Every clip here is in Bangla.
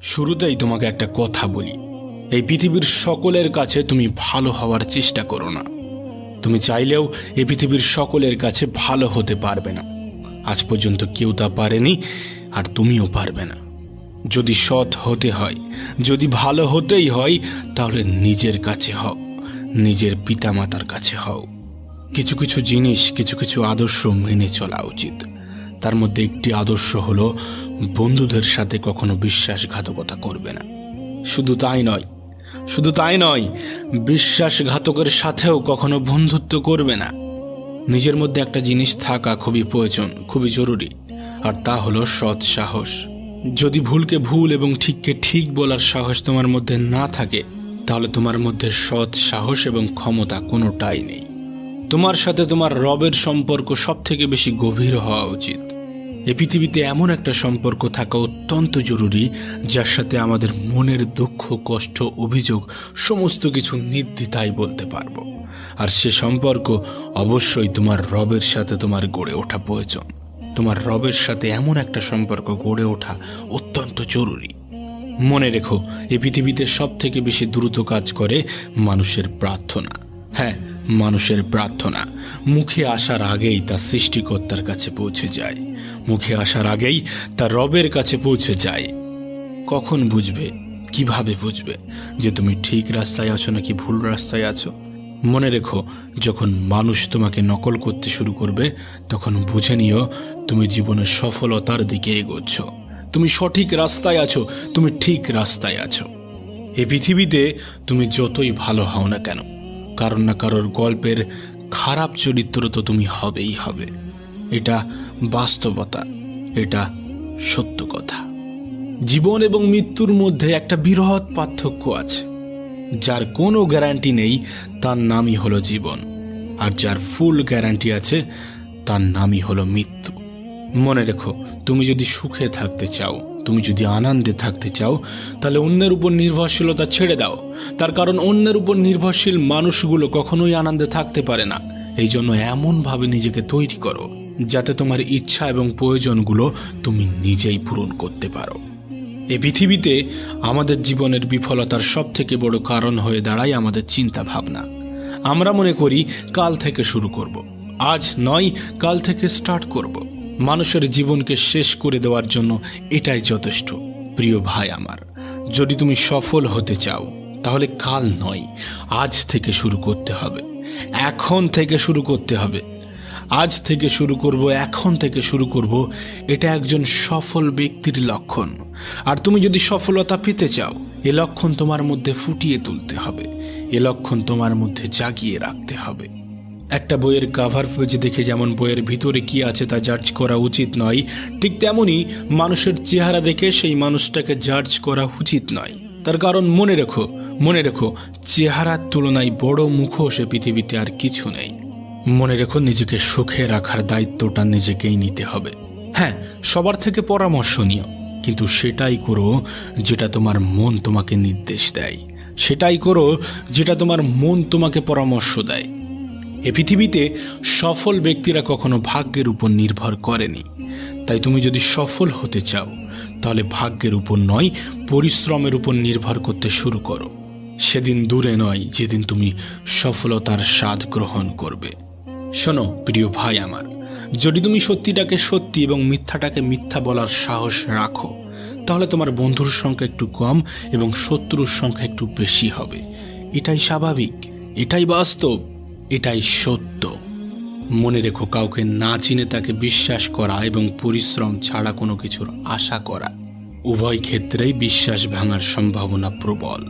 শুরুতেই তোমাকে একটা কথা বলি, এই পৃথিবীর সকলের কাছে তুমি ভালো হওয়ার চেষ্টা করো না। তুমি চাইলেও এই পৃথিবীর সকলের কাছে ভালো হতে পারবে না। আজ পর্যন্ত কেউ তা পারেনি, আর তুমিও পারবে না। যদি সৎ হতে হয়, যদি ভালো হতেই হয়, তাহলে নিজের কাছে হও, নিজের পিতামাতার কাছে হও। কিছু কিছু জিনিস, কিছু কিছু আদর্শ মেনে চলা উচিত। তার মধ্যে একটি আদর্শ হলো বন্ধুদের সাথে কখনো বিশ্বাসঘাতকতা করবে না। শুধু তাই নয়, বিশ্বাসঘাতকের সাথেও কখনো বন্ধুত্ব করবে না। নিজের মধ্যে একটা জিনিস থাকা খুবই প্রয়োজন, খুবই জরুরি, আর তা হলো সৎ সাহস। যদি ভুলকে ভুল এবং ঠিককে ঠিক বলার সাহস তোমার মধ্যে না থাকে, তাহলে তোমার মধ্যে সৎ সাহস এবং ক্ষমতা কোনোটাই নেই। তোমার সাথে তোমার রবের সম্পর্ক সব থেকে বেশি গভীর হওয়া উচিত। এই পৃথিবীতে এমন একটা সম্পর্ক থাকা অত্যন্ত জরুরি, যার সাথে আমাদের মনের দুঃখ, কষ্ট, অভিযোগ সমস্ত কিছু নির্দ্বিধায় বলতে পারবো। আর সে সম্পর্ক অবশ্যই তোমার রবের সাথে তোমার গড়ে ওঠা প্রয়োজন। তোমার রবের সাথে এমন একটা সম্পর্ক গড়ে ওঠা অত্যন্ত জরুরি। মনে রেখো, এই পৃথিবীতে সব থেকে বেশি দ্রুত কাজ করে মানুষের প্রার্থনা। হ্যাঁ, মানুষের প্রার্থনা মুখে আসার আগেই তা সৃষ্টিকর্তার কাছে পৌঁছে যায়, মুখে আসার আগেই তা রবের কাছে পৌঁছে যায়। কখন বুঝবে, কিভাবে বুঝবে যে তুমি ঠিক রাস্তায় আছো নাকি ভুল রাস্তায় আছো? মনে রেখো, যখন মানুষ তোমাকে নকল করতে শুরু করবে, তখন বুঝে নিও তুমি জীবনের সফলতার দিকে এগোচ্ছ। তুমি সঠিক রাস্তায় আছো, তুমি ঠিক রাস্তায় আছো। এই পৃথিবীতে তুমি যতই ভালো হও না কেন, কারোর না কারোর গল্পের খারাপ চরিত্র তো তুমি হবেই হবে। এটা বাস্তবতা, এটা সত্য কথা। জীবন এবং মৃত্যুর মধ্যে একটা বৃহৎ পার্থক্য আছে। যার কোনো গ্যারান্টি নেই, তার নামই হলো জীবন, আর যার ফুল গ্যারান্টি আছে, তার নামই হলো মৃত্যু। মনে রেখো, তুমি যদি সুখে থাকতে চাও, তুমি যদি আনন্দে থাকতে চাও, তাহলে অন্যের উপর নির্ভরশীলতা ছেড়ে দাও। তার কারণ অন্যের উপর নির্ভরশীল মানুষগুলো কখনোই আনন্দে থাকতে পারে না। এই জন্য এমনভাবে নিজেকে তৈরি করো যাতে তোমার ইচ্ছা এবং প্রয়োজনগুলো তুমি নিজেই পূরণ করতে পারো। এই পৃথিবীতে আমাদের জীবনের বিফলতার সব থেকে বড় কারণ হয়ে দাঁড়ায় আমাদের চিন্তা ভাবনা। আমরা মনে করি কাল থেকে শুরু করব, আজ নয় কাল থেকে স্টার্ট করব। মানুষের জীবনকে শেষ করে দেওয়ার জন্য এটাই যথেষ্ট। প্রিয় ভাই আমার, যদি তুমি সফল হতে চাও, তাহলে কাল নয়, আজ থেকে শুরু করতে হবে, এখন থেকে শুরু করতে হবে। আজ থেকে শুরু করব, এখন থেকে শুরু করব, এটা একজন সফল ব্যক্তির লক্ষণ। আর তুমি যদি সফলতা পেতে চাও, এ লক্ষণ তোমার মধ্যে ফুটিয়ে তুলতে হবে, এ লক্ষণ তোমার মধ্যে জাগিয়ে রাখতে হবে। একটা বইয়ের কাভার পেজ দেখে যেমন বইয়ের ভিতরে কি আছে তা জাজ করা উচিত নয়, ঠিক তেমনই মানুষের চেহারা দেখে সেই মানুষটাকে জাজ করা উচিত নয়। তার কারণ মনে রেখো, চেহারার তুলনায় বড় মুখোশ এ পৃথিবীতে আর কিছু নেই। মনে রেখো, নিজেকে সুখে রাখার দায়িত্বটা নিজেকেই নিতে হবে। হ্যাঁ, সবার থেকে পরামর্শ নিও, কিন্তু সেটাই করো যেটা তোমার মন তোমাকে নির্দেশ দেয়, সেটাই করো যেটা তোমার মন তোমাকে পরামর্শ দেয়। এ পৃথিবীতে সফল ব্যক্তিরা কখনো ভাগ্যের উপর নির্ভর করেনি। তাই তুমি যদি সফল হতে চাও, তাহলে ভাগ্যের উপর নয়, পরিশ্রমের উপর নির্ভর করতে শুরু করো। সেদিন দূরে নয় যেদিন তুমি সফলতার স্বাদ গ্রহণ করবে। শোনো প্রিয় ভাই আমার, যদি তুমি সত্যিটাকে সত্যি এবং মিথ্যাটাকে মিথ্যা বলার সাহস রাখো, তাহলে তোমার বন্ধুর সংখ্যা একটু কম এবং শত্রুর সংখ্যা একটু বেশি হবে। এটাই স্বাভাবিক, এটাই বাস্তব, এটাই সত্য। মনে রেখো, কাউকে না চিনে তাকে বিশ্বাস করা এবং পরিশ্রম ছাড়া কোনো কিছুর আশা করা, উভয় ক্ষেত্রেই বিশ্বাস ভাঙার সম্ভাবনা প্রবল।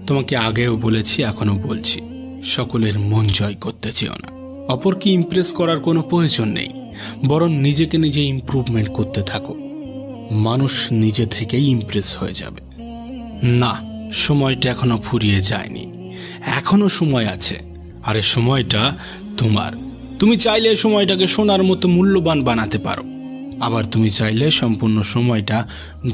তোমাকে আগেও বলেছি, এখনো বলছি, সকলের মন জয় করতে চেও না। অপরকে ইমপ্রেস করার কোনো প্রয়োজন নেই, বরং নিজেকে নিজে ইমপ্রুভমেন্ট করতে থাকো। মানুষ নিজে থেকেই ইমপ্রেস হয়ে যাবে। না, সময়টা এখনো ফুরিয়ে যায়নি, এখনো সময় আছে। আর এই সময়টা তোমার। তুমি চাইলে সময়টাকে সোনার মতো মূল্যবান বানাতে পারো, আবার তুমি চাইলে সম্পূর্ণ সময়টা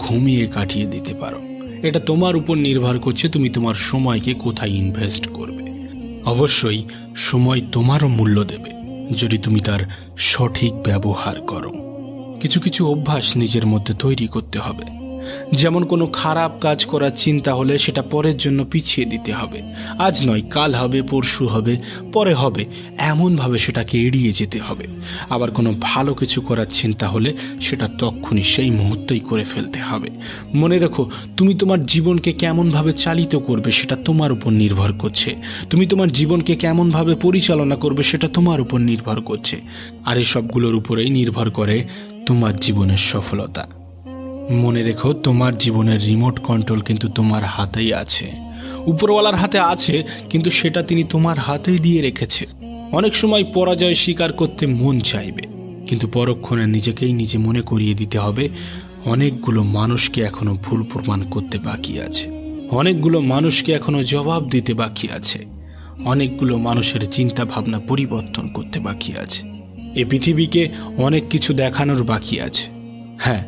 ঘুমিয়ে কাটিয়ে দিতে পারো। এটা তোমার উপর নির্ভর করছে তুমি তোমার সময়কে কোথায় ইনভেস্ট করবে। অবশ্যই সময় তোমারও মূল্য দেবে যদি তুমি তার সঠিক ব্যবহার করো। কিছু কিছু অভ্যাস নিজের মধ্যে তৈরি করতে হবে, যেমন কোনো খারাপ কাজ করার চিন্তা হলে সেটা পরের জন্য পিছিয়ে দিতে হবে। আজ নয়, কাল হবে, পরশু হবে, পরে হবে, এমনভাবে সেটাকে এড়িয়ে যেতে হবে। আবার কোনো ভালো কিছু করার চিন্তা হলে সেটা তক্ষুনি সেই মুহূর্তেই করে ফেলতে হবে। মনে রেখো, তুমি তোমার জীবনকে কেমনভাবে চালিত করবে সেটা তোমার উপর নির্ভর করছে। তুমি তোমার জীবনকে কেমনভাবে পরিচালনা করবে সেটা তোমার উপর নির্ভর করছে। আর এসবগুলোর উপরেই নির্ভর করে তোমার জীবনের সফলতা। মনে রেখো, তোমার জীবনের রিমোট কন্ট্রোল কিন্তু তোমার হাতেই আছে। উপরওয়ালার হাতে আছে, কিন্তু সেটা তিনি তোমার হাতেই দিয়ে রেখেছে। অনেক সময় পরাজয় স্বীকার করতে মন চাইবে, কিন্তু পরক্ষণে নিজেকেই নিজে মনে করিয়ে দিতে হবে অনেকগুলো মানুষকে এখনো ভুল প্রমাণ করতে বাকি আছে, অনেকগুলো মানুষকে এখনো জবাব দিতে বাকি আছে, অনেকগুলো মানুষের চিন্তা ভাবনা পরিবর্তন করতে বাকি আছে। এ পৃথিবীকে অনেক কিছু দেখানোর বাকি আছে। হ্যাঁ,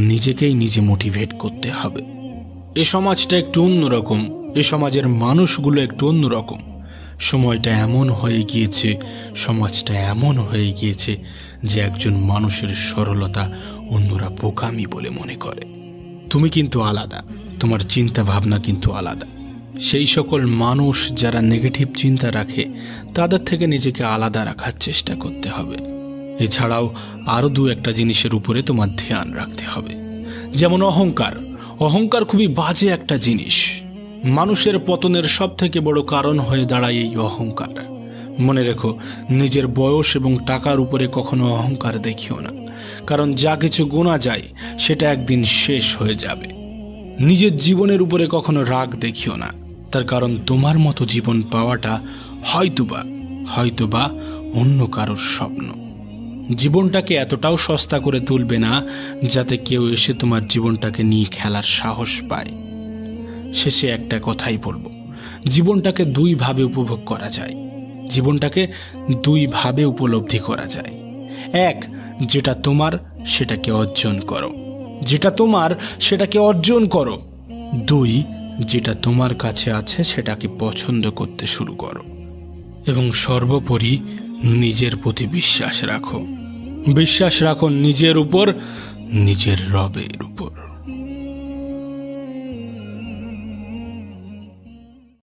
নিজেকেই নিজে মোটিভেট করতে হবে। এ সমাজটা একটু অন্যরকম, এ সমাজের মানুষগুলো একটু অন্যরকম। সময়টা এমন হয়ে গিয়েছে, সমাজটা এমন হয়ে গিয়েছে যে একজন মানুষের সরলতা অন্যরা বোকামি বলে মনে করে। তুমি কিন্তু আলাদা, তোমার চিন্তা ভাবনা কিন্তু আলাদা। সেই সকল মানুষ যারা নেগেটিভ চিন্তা রাখে তাদের থেকে নিজেকে আলাদা রাখার চেষ্টা করতে হবে। এছাড়াও আরও দু একটা জিনিসের উপরে তোমার ধ্যান রাখতে হবে, যেমন অহংকার। অহংকার খুবই বাজে একটা জিনিস। মানুষের পতনের সব থেকে বড় কারণ হয়ে দাঁড়ায় এই অহংকার। মনে রেখো, নিজের বয়স এবং টাকার উপরে কখনো অহংকার দেখিও না, কারণ যা কিছু গোনা যায় সেটা একদিন শেষ হয়ে যাবে। নিজের জীবনের উপরে কখনো রাগ দেখিও না, তার কারণ তোমার মতো জীবন পাওয়াটা হয়তোবা অন্য কারোর স্বপ্ন। জীবনটাকে এতটাও সস্তা করে তুলবে না যাতে কেউ এসে তোমার জীবনটাকে নিয়ে খেলার সাহস পায়। শেষে একটা কথাই বলবো, জীবনটাকে দুইভাবে উপভোগ করা যায়, জীবনটাকে দুইভাবে উপলব্ধি করা যায়। এক, যেটা তোমার সেটাকে অর্জন করো, যেটা তোমার সেটাকে অর্জন করো। দুই, যেটা তোমার কাছে আছে সেটাকে পছন্দ করতে শুরু করো। এবং সর্বোপরি নিজের প্রতি বিশ্বাস রাখো। বিশ্বাস রাখো নিজের উপর, নিজের রবের উপর।